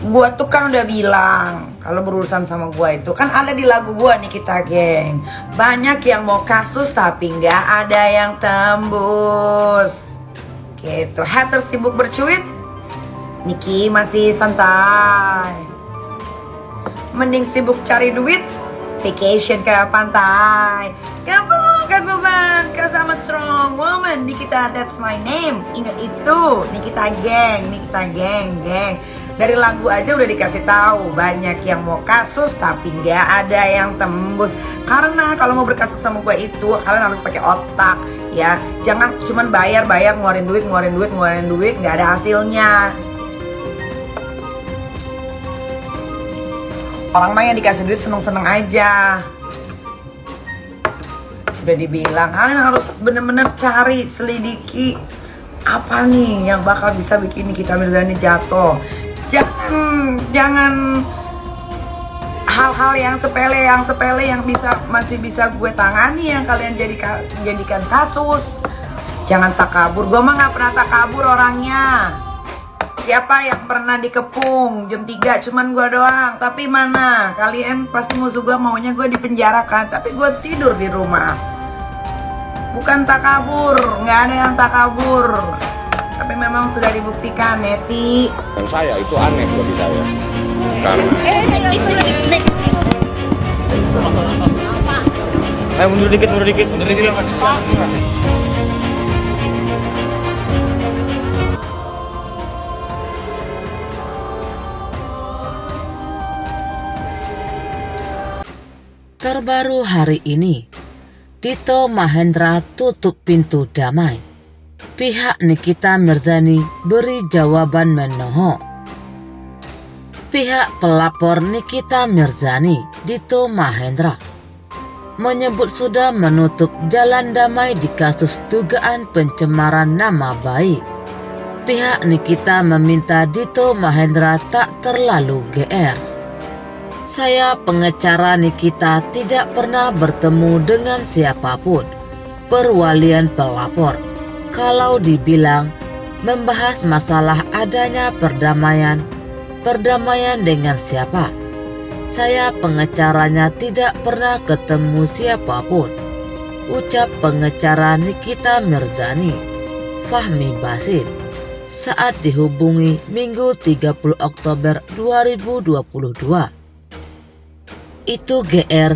Gua tuh kan udah bilang kalau berurusan sama gua itu kan ada di lagu gua Nikita Geng. Banyak yang mau kasus tapi nggak ada yang tembus. Gitu. Haters sibuk bercuit, Niki masih santai. Mending sibuk cari duit, vacation ke pantai. Gak beban, cause I'm a strong woman. Nikita, that's my name. Ingat itu, Nikita Geng, Nikita Geng, geng. Dari lagu aja udah dikasih tahu banyak yang mau kasus tapi nggak ada yang tembus. Karena kalau mau berkasus sama gue itu kalian harus pakai otak ya. Jangan cuman bayar ngeluarin duit nggak ada hasilnya. Orang mah yang dikasih duit seneng-seneng aja. Udah dibilang kalian harus bener-bener cari, selidiki apa nih yang bakal bisa bikin Nikita Mirzani jatuh. Jangan hal-hal yang sepele yang masih bisa gue tangani yang kalian jadikan kasus. Jangan takabur. Gue mah nggak pernah takabur orangnya. Siapa yang pernah dikepung jam 3 cuman gue doang. Tapi mana kalian pasti musuh gue maunya gue dipenjarakan, tapi gue tidur di rumah. Bukan takabur, nggak ada yang takabur. Tapi memang sudah dibuktikan, Neti. Yang saya itu aneh bagi saya. Karena mundur dikit. Terbaru hari ini, Tito Mahendra tutup pintu damai. Pihak Nikita Mirzani beri jawaban menohok. Pihak pelapor Nikita Mirzani, Tito Mahendra, menyebut sudah menutup jalan damai di kasus dugaan pencemaran nama baik. Pihak Nikita meminta Tito Mahendra tak terlalu GR. Saya pengacara Nikita tidak pernah bertemu dengan siapapun. Perwalian pelapor. Kalau dibilang membahas masalah adanya perdamaian dengan siapa? Saya pengacaranya tidak pernah ketemu siapapun. Ucap pengacara Nikita Mirzani, Fahmi Basin, saat dihubungi Minggu 30 Oktober 2022. Itu GR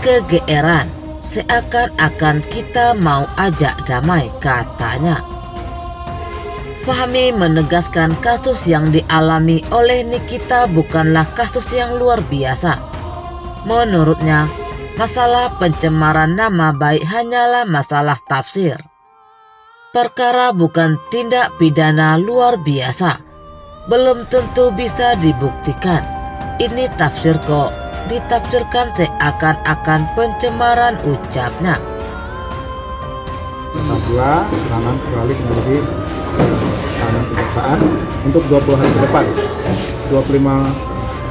kegeeran, seakan-akan kita mau ajak damai, katanya. Fahmi menegaskan kasus yang dialami oleh Nikita bukanlah kasus yang luar biasa. Menurutnya, masalah pencemaran nama baik hanyalah masalah tafsir. Perkara bukan tindak pidana luar biasa. Belum tentu bisa dibuktikan. Ini tafsir kok. Ditafsirkan seakan-akan pencemaran, ucapnya. Apabila serangan kembali menjadi tahanan kejaksaan untuk 20 hari ke depan, 25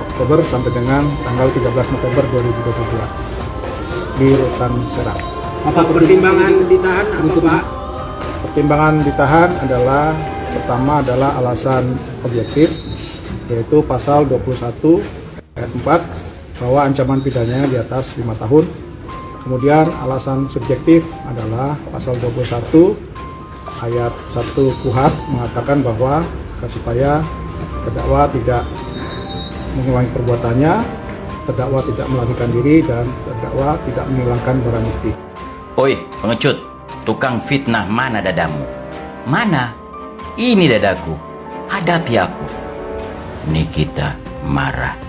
Oktober sampai dengan tanggal 13 November 2022 di Rutan Serang. Apa pertimbangan ditahan apa Pak? Pertimbangan ditahan adalah pertama adalah alasan objektif, yaitu pasal 21 ayat 4 bahwa ancaman pidananya di atas 5 tahun. Kemudian alasan subjektif adalah pasal 21 ayat 1 KUHP mengatakan bahwa supaya terdakwa tidak mengulangi perbuatannya, terdakwa tidak melarikan diri, dan terdakwa tidak menghilangkan barang bukti. Oi, pengecut, tukang fitnah, mana dadamu? Mana? Ini dadaku. Hadapi aku. Nikita marah.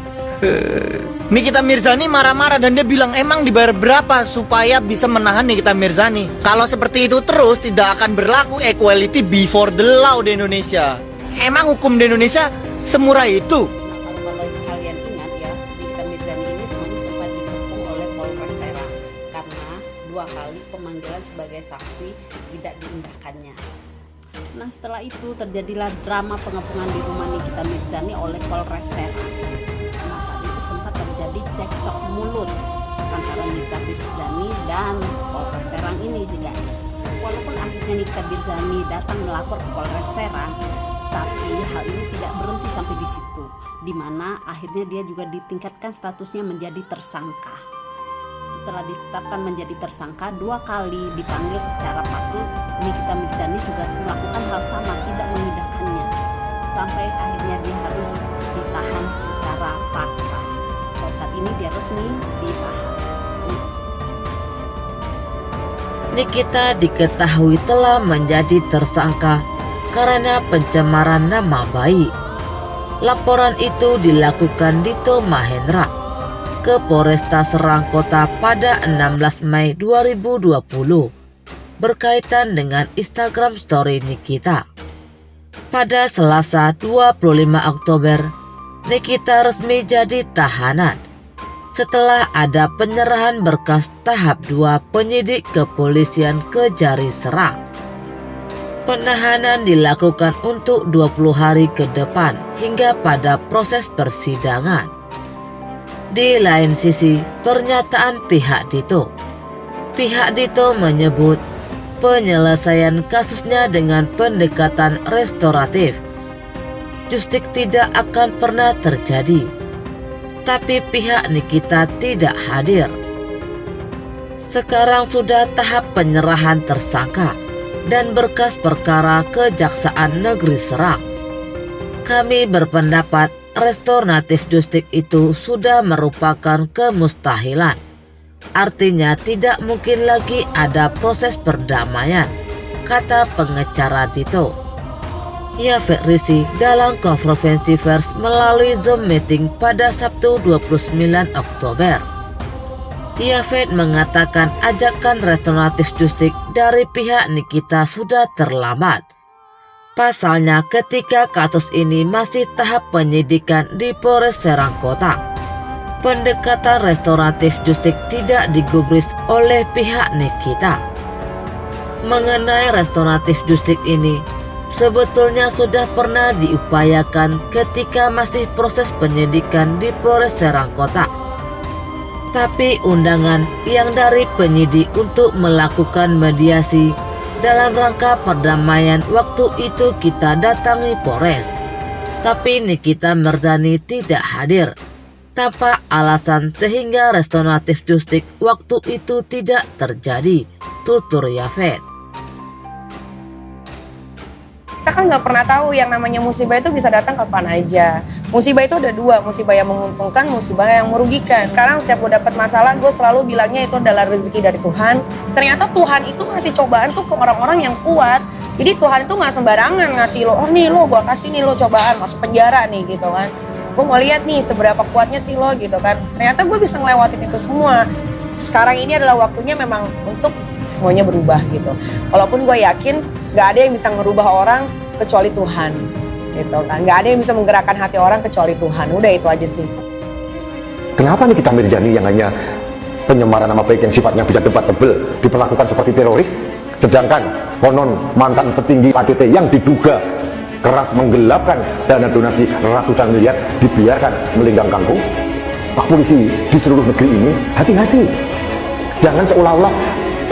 Nikita Mirzani marah-marah dan dia bilang emang dibayar berapa supaya bisa menahan Nikita Mirzani. Kalau seperti itu terus tidak akan berlaku equality before the law di Indonesia. Emang hukum di Indonesia semurah itu? Kalau kalian ingat ya, Nikita Mirzani ini kemarin sempat dikepung oleh Polres Serang karena 2 kali pemanggilan sebagai saksi tidak diindahkannya. Nah, setelah itu terjadilah drama pengepungan di rumah Nikita Mirzani oleh Polres Serang. Nah, saat itu sempat terjadi cekcok mulut antara Nikita Mirzani dan Polres Serang ini guys. Walaupun akhirnya Nikita Mirzani datang melapor ke Polres Serang, tapi Tapi hal ini tidak berhenti sampai di situ, di mana akhirnya dia juga ditingkatkan statusnya menjadi tersangka. Setelah ditetapkan menjadi tersangka, 2 kali dipanggil secara patut, Nikita Mirzani juga melakukan hal sama, tidak mengindahkannya. Sampai akhirnya dia harus ditahan secara paksa. Dan saat ini dia resmi ditahan. Nikita diketahui telah menjadi tersangka karena pencemaran nama baik. Laporan itu dilakukan Dito Mahendra ke Polresta Serang Kota pada 16 Mei 2020 berkaitan dengan Instagram Story Nikita. Pada Selasa 25 Oktober, Nikita resmi jadi tahanan setelah ada penyerahan berkas tahap 2 penyidik kepolisian Kejari Serang. Penahanan dilakukan untuk 20 hari ke depan hingga pada proses persidangan. Di lain sisi, pernyataan pihak Dito. Pihak Dito menyebut penyelesaian kasusnya dengan pendekatan restoratif. Justik tidak akan pernah terjadi. Tapi pihak Nikita tidak hadir. Sekarang sudah tahap penyerahan tersangka dan berkas perkara Kejaksaan Negeri Serang. Kami berpendapat restoratif justik itu sudah merupakan kemustahilan. Artinya tidak mungkin lagi ada proses perdamaian, kata pengacara Dito. Yafet Rishi dalam konferensi pers melalui Zoom meeting pada Sabtu 29 Oktober. Yafet mengatakan ajakan restoratif justik dari pihak Nikita sudah terlambat. Pasalnya ketika kasus ini masih tahap penyidikan di Polres Serang Kota, pendekatan restoratif justik tidak digubris oleh pihak Nikita. Mengenai restoratif justik ini, sebetulnya sudah pernah diupayakan ketika masih proses penyidikan di Polres Serang Kota. Tapi undangan yang dari penyidik untuk melakukan mediasi dalam rangka perdamaian waktu itu kita datangi Polres. Tapi Nikita Mirzani tidak hadir tanpa alasan sehingga restoratif justik waktu itu tidak terjadi, tutur Yafet. Kita kan nggak pernah tahu yang namanya musibah itu bisa datang kapan aja. Musibah itu ada 2, musibah yang menguntungkan, musibah yang merugikan. Sekarang setiap gue dapat masalah, gue selalu bilangnya itu adalah rezeki dari Tuhan. Ternyata Tuhan itu ngasih cobaan tuh ke orang-orang yang kuat. Jadi Tuhan itu nggak sembarangan ngasih lo, oh nih lo gue kasih nih lo cobaan, masuk penjara nih gitu kan. Gue mau lihat nih seberapa kuatnya sih lo gitu kan. Ternyata gue bisa ngelewatin itu semua. Sekarang ini adalah waktunya memang untuk semuanya berubah gitu. Walaupun gue yakin nggak ada yang bisa ngerubah orang kecuali Tuhan gitu kan. Nggak ada yang bisa menggerakkan hati orang kecuali Tuhan. Udah itu aja sih. Kenapa Nikita Mirzani yang hanya penyemaran nama baik yang sifatnya bisa debatable diperlakukan seperti teroris, sedangkan konon mantan petinggi KTT yang diduga keras menggelapkan dana donasi ratusan miliar dibiarkan melinggang kangkung? Pak polisi di seluruh negeri ini hati-hati, jangan seolah-olah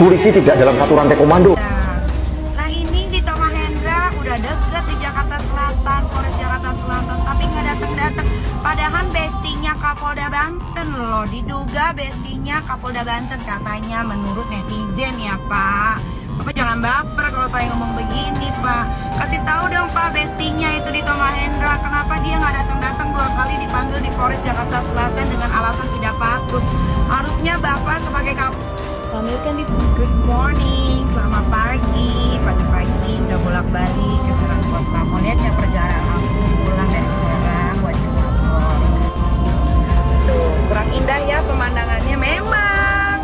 polisi tidak dalam satu rantai komando. Nah ini Dito Mahendra udah deket di Jakarta Selatan, Polres Jakarta Selatan, tapi nggak datang-datang. Padahal bestinya Kapolda Banten loh, diduga bestinya Kapolda Banten katanya menurut netizen ya Pak. Bapak jangan baper kalau saya ngomong begini Pak. Kasih tahu dong Pak bestinya itu Dito Mahendra, kenapa dia nggak datang-datang 2 kali dipanggil di Polres Jakarta Selatan dengan alasan tidak patut. Harusnya Bapak sebagai Good morning, selamat pagi. Pagi-pagi udah bolak-balik ke Serang Kota. Mau lihat ya perjalanan aku pulang dari Serang, wajib lapor. Tuh, kurang indah ya pemandangannya memang.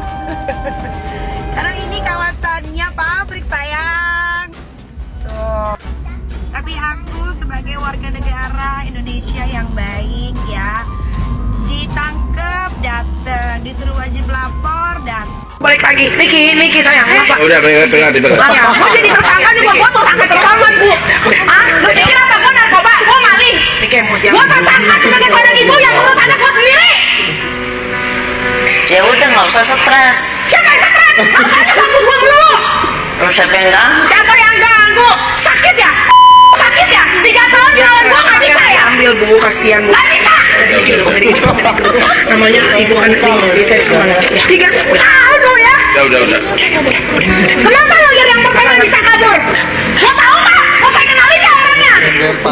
Karena ini kawasannya pabrik sayang. Tuh. Tapi aku sebagai warga negara Indonesia yang baik ya, ditangkep dateng, disuruh wajib lapor dateng. Balik lagi, Niki sayang, apa? Udah, dengar. Mau jadi tersangka juga, gue tersangka terhormat Bu. Hah? Lu pikir apa? Gue narkoba, gue maling. Gue tersangka sebagai anak ibu yang ngurus anak gue sendiri. Ya udah nggak usah stres. Siapa yang stres? Makanya ganggu gue dulu. Terus siapa yang ganggu? Siapa yang ganggu? Sakit ya? Sakit ya? 3 tahun Ya kasihan bu. Namanya ibu anak di saya semangat. 3 tahun lo ya. Udah. Kenapa lo jadi yang pertama bisa kabur? Lo tahu nggak? Lo saya kenalin ya orangnya.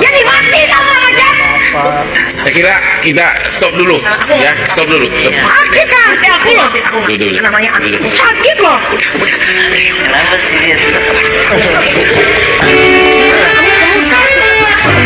Jadi mati tau nggak macam? Saya kira kita stop dulu, ya, stop dulu. Stop. Sakit kan? Ya aku loh. Dulu. Namanya sakit loh. Kenapa sih dia?